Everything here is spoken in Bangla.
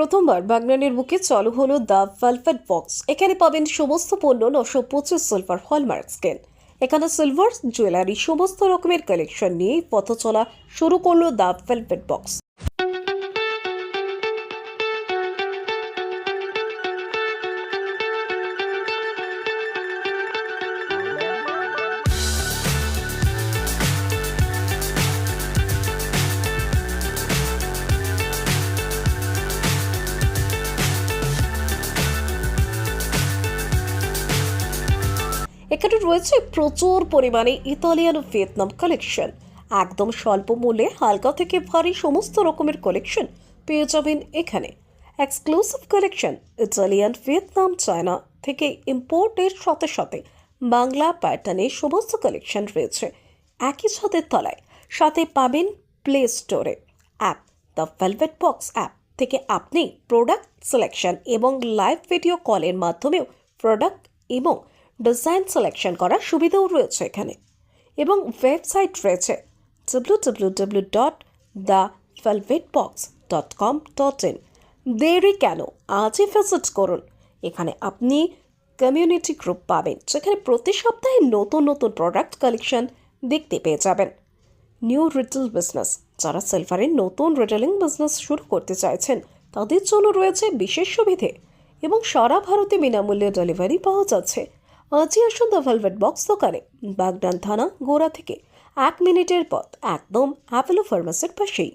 প্রথমবার বাগনানের বুকে চালু হলো দ্য ভেলভেট বক্স। এখানে পাবেন সমস্ত পণ্য 925 সিলভার হলমার্ক স্কেল। এখানে সিলভার জুয়েলারি সমস্ত রকমের কালেকশন নিয়ে পথ চলা শুরু করলো দ্য ভেলভেট বক্স। এখানে রয়েছে প্রচুর পরিমাণে ইতালিয়ান ও ভিয়েতনাম কালেকশন। একদম স্বল্প মূল্যে হালকা থেকে ভারী সমস্ত রকমের কালেকশন পেয়ে যাবেন এখানে। Exclusive collection Italian, Vietnam, China থেকে ইম্পোর্টের সাথে সাথে বাংলা প্যাটার্নের সমস্ত কালেকশন রয়েছে একই ছাদের তলায়। সাথে পাবেন প্লে স্টোরে app the velvet box app থেকে আপনি প্রোডাক্ট সিলেকশন এবং লাইভ ভিডিও কলের মাধ্যমেও প্রোডাক্ট এবং ডিজাইন সিলেকশন করার সুবিধাও রয়েছে এখানে। এবং ওয়েবসাইট রয়েছে www.thevelvetbox.com.in। দেরি কেন, আজই ভিজিট করুন। এখানে আপনি কমিউনিটি গ্রুপ পাবেন যেখানে প্রতি সপ্তাহে নতুন নতুন প্রোডাক্ট কালেকশন দেখতে পেয়ে যাবেন। নিউ রিটেল বিজনেস, যারা সিলভারের নতুন রিটেলিং বিজনেস শুরু করতে চাইছেন তাদের জন্য রয়েছে বিশেষ সুবিধে এবং সারা ভারতে বিনামূল্যে ডেলিভারি পাওয়া যাচ্ছে। আজই আসুন দ্য ভেলভেট বক্স দোকানে, বাগনান থানা, গোড়া থেকে 1 মিনিটের পথ, একদম অ্যাপোলো ফার্মাসির পাশেই।